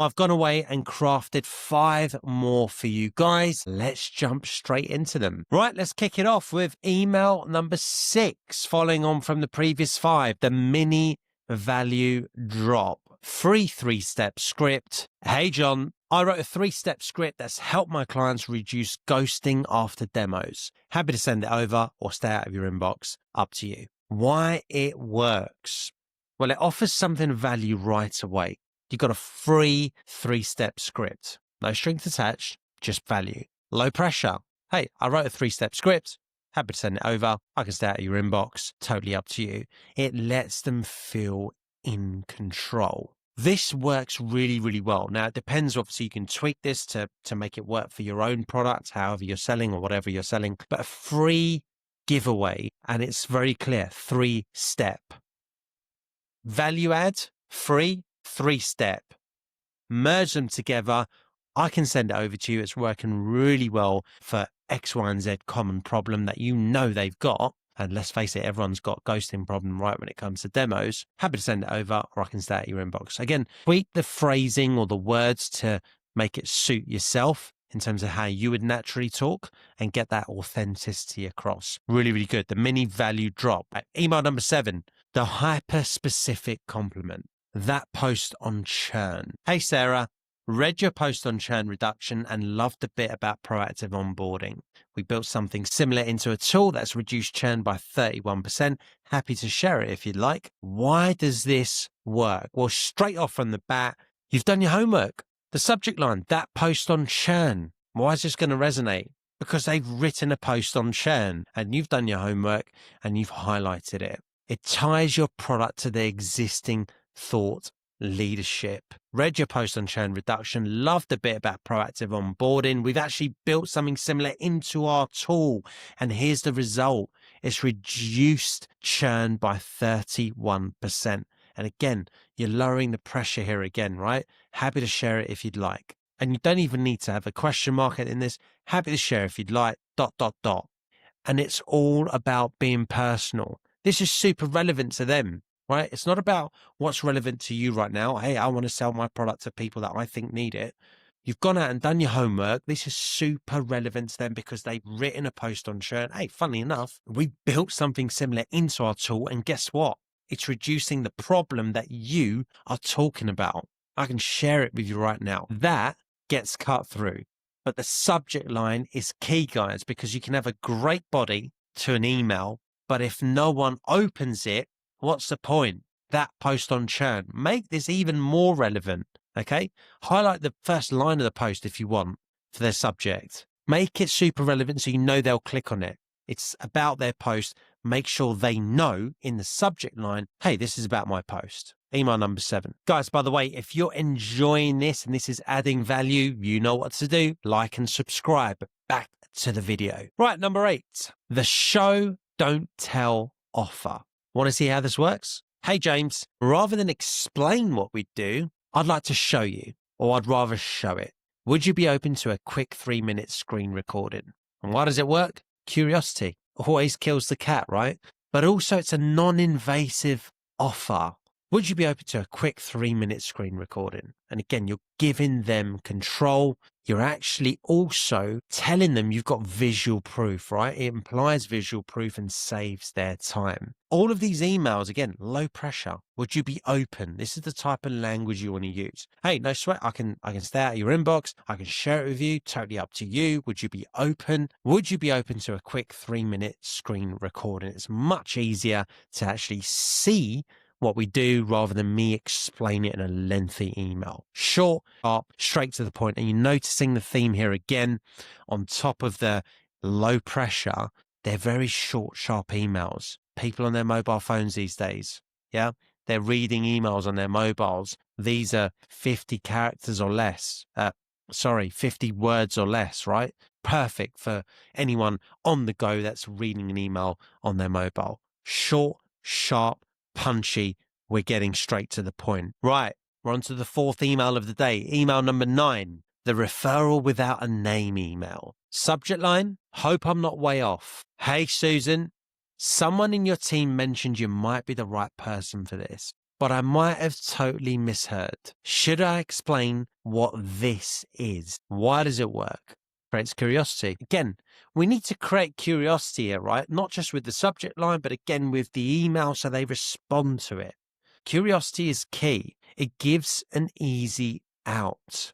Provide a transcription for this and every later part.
I've gone away and crafted 5 more for you guys. Let's jump straight into them. Right, let's kick it off with email number 6, following on from the previous 5, the mini value drop. Free 3-step script. Hey, John, I wrote a 3-step script that's helped my clients reduce ghosting after demos. Happy to send it over or stay out of your inbox. Up to you. Why it works? Well, it offers something of value right away. You've got a free 3-step script. No strings attached, just value. Low pressure. Hey, I wrote a 3-step script. Happy to send it over. I can stay out of your inbox. Totally up to you. It lets them feel in control. This works really, really well. Now, it depends. Obviously, you can tweak this to make it work for your own product, however you're selling or whatever you're selling. But a free giveaway, and it's very clear, 3-step. Value add, free, 3-step. Merge them together. I can send it over to you. It's working really well for X, Y, and Z common problem that you know they've got. And let's face it, everyone's got ghosting problem right when it comes to demos. Happy to send it over, or I can stay at your inbox. Again, tweak the phrasing or the words to make it suit yourself in terms of how you would naturally talk and get that authenticity across. Really, really good. The mini value drop. Email number 7, the hyper-specific compliment. That post on churn. Hey, Sarah, read your post on churn reduction and loved the bit about proactive onboarding. We built something similar into a tool that's reduced churn by 31%. Happy to share it if you'd like. Why does this work? Well, straight off from the bat, you've done your homework. The subject line, that post on churn. Why is this going to resonate? Because they've written a post on churn and you've done your homework and you've highlighted it. It ties your product to the existing thought leadership. Read your post on churn reduction. Loved the bit about proactive onboarding. We've actually built something similar into our tool. And here's the result. It's reduced churn by 31%. And again, you're lowering the pressure here again, right? Happy to share it if you'd like. And you don't even need to have a question mark in this. Happy to share if you'd like, ... And it's all about being personal. This is super relevant to them, right? It's not about what's relevant to you right now. Hey, I want to sell my product to people that I think need it. You've gone out and done your homework. This is super relevant to them because they've written a post on churn. Hey, funnily enough, we built something similar into our tool. And guess what? It's reducing the problem that you are talking about. I can share it with you right now. That gets cut through. But the subject line is key, guys, because you can have a great body to an email, but if no one opens it, what's the point? That post on churn. Make this even more relevant, okay? Highlight the first line of the post if you want for their subject. Make it super relevant so you know they'll click on it. It's about their post. Make sure they know in the subject line, hey, this is about my post. Email number 7. Guys, by the way, if you're enjoying this and this is adding value, you know what to do. Like and subscribe. Back to the video. Right, number 8. The show, don't tell offer. Want to see how this works? Hey, James, rather than explain what we do, I'd like to show you, or I'd rather show it. Would you be open to a quick 3-minute screen recording? And why does it work? Curiosity always kills the cat, right? But also it's a non-invasive offer. Would you be open to a quick 3-minute screen recording? And again, you're giving them control. You're actually also telling them you've got visual proof, right? It implies visual proof and saves their time. All of these emails, again, low pressure. Would you be open? This is the type of language you want to use. Hey, no sweat. I can stay out of your inbox. I can share it with you. Totally up to you. Would you be open? Would you be open to a quick 3-minute screen recording? It's much easier to actually see what we do rather than me explain it in a lengthy email. Short, sharp, straight to the point. And you're noticing the theme here again on top of the low pressure. They're very short, sharp emails. People on their mobile phones these days, yeah? They're reading emails on their mobiles. These are 50 characters or less. 50 words or less, right? Perfect for anyone on the go that's reading an email on their mobile. Short, sharp, punchy. We're getting straight to the point. Right, we're on to the 4th email of the day. Email number 9, the referral without a name email. Subject line, hope I'm not way off. Hey, Susan, someone in your team mentioned you might be the right person for this. but I might have totally misheard. Should I explain what this is? Why does it work? Creates curiosity. Again, we need to create curiosity here, right? Not just with the subject line, but again with the email so they respond to it. Curiosity is key. It gives an easy out.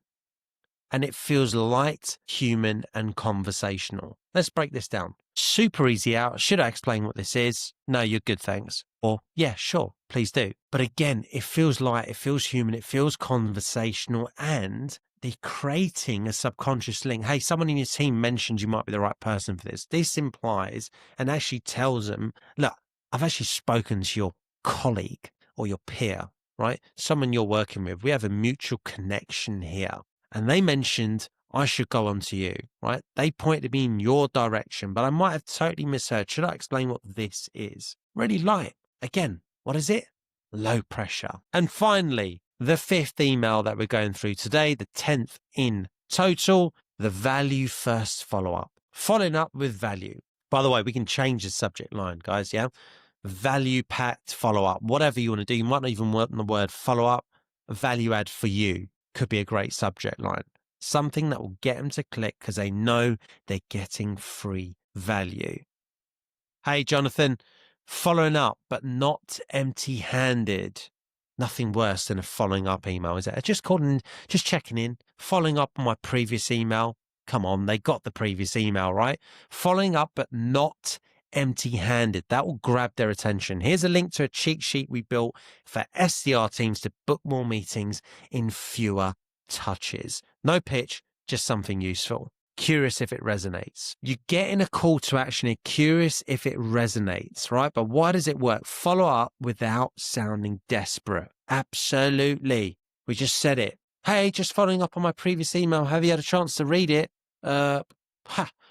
And it feels light, human, and conversational. Let's break this down. Super easy out. Should I explain what this is? No, you're good, thanks. Or, yeah, sure, please do. But again, it feels light, it feels human, it feels conversational, and they're creating a subconscious link. Hey, someone in your team mentioned you might be the right person for this. This implies and actually tells them, look, I've actually spoken to your colleague or your peer, right? Someone you're working with. We have a mutual connection here. And they mentioned I should go on to you, right? They pointed me in your direction, but I might have totally misheard. Should I explain what this is? Really light. Again, what is it? Low pressure. And finally, the fifth email that we're going through today, the 10th in total, the value first follow-up. Following up with value. By the way, we can change the subject line, guys, yeah? Value-packed follow-up. Whatever you want to do. You might not even want the word follow-up. Value add for you could be a great subject line. Something that will get them to click because they know they're getting free value. Hey, Jonathan, following up, but not empty-handed. Nothing worse than a following up email, is it? Just checking in, following up on my previous email. Come on, they got the previous email, right? Following up, but not empty-handed. That will grab their attention. Here's a link to a cheat sheet we built for SDR teams to book more meetings in fewer touches. No pitch, just something useful. Curious if it resonates. You get in a call to action, curious if it resonates, right? But why does it work? Follow up without sounding desperate. Absolutely. We just said it. Hey, just following up on my previous email. Have you had a chance to read it?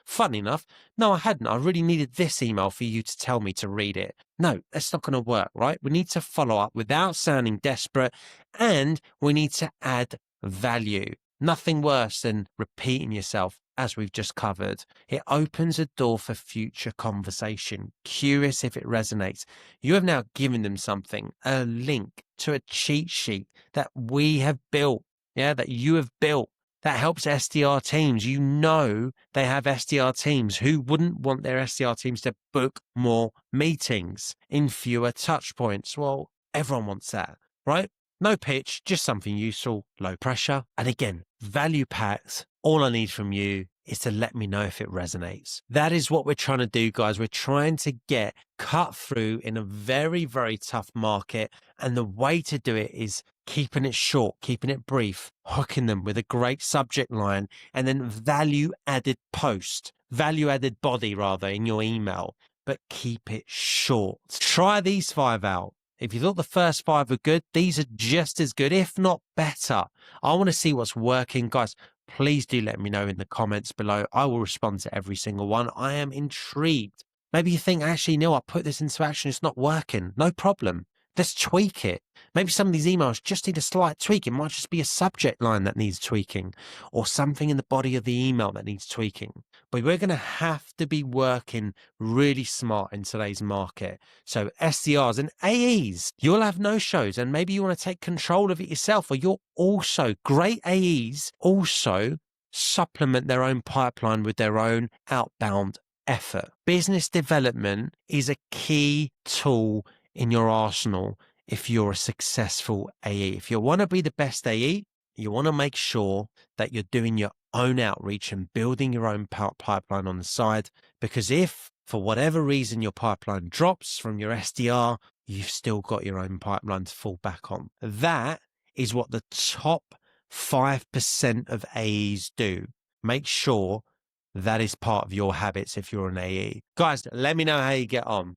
Funny enough, no, I hadn't. I really needed this email for you to tell me to read it. No, that's not going to work, right? We need to follow up without sounding desperate, and we need to add value. Nothing worse than repeating yourself, as we've just covered. It opens a door for future conversation. Curious if it resonates. You have now given them something, a link to a cheat sheet that we have built, that you have built. That helps SDR teams. You know they have SDR teams. Who wouldn't want their SDR teams to book more meetings in fewer touch points? Well, everyone wants that, right? No pitch, just something useful, low pressure. And again, value packed. All I need from you is to let me know if it resonates. That is what we're trying to do, guys. We're trying to get cut through in a very, very tough market. And the way to do it is keeping it short, keeping it brief, hooking them with a great subject line, and then value added body rather in your email, but keep it short. Try these 5 out. If you thought the first 5 were good, these are just as good, if not better. I want to see what's working. Guys, please do let me know in the comments below. I will respond to every single one. I am intrigued. Maybe you think, actually, no, I put this into action. It's not working. No problem. Let's tweak it. Maybe some of these emails just need a slight tweak. It might just be a subject line that needs tweaking or something in the body of the email that needs tweaking. But we're going to have to be working really smart in today's market. So SDRs and AEs, you'll have no shows and maybe you want to take control of it yourself, or you're also great AEs also supplement their own pipeline with their own outbound effort. Business development is a key tool in your arsenal if you're a successful AE. If you want to be the best AE, you want to make sure that you're doing your own outreach and building your own pipeline on the side, because if for whatever reason your pipeline drops from your SDR, you've still got your own pipeline to fall back on. That is what the top 5% of AEs do. Make sure that is part of your habits if you're an AE. Guys, let me know how you get on.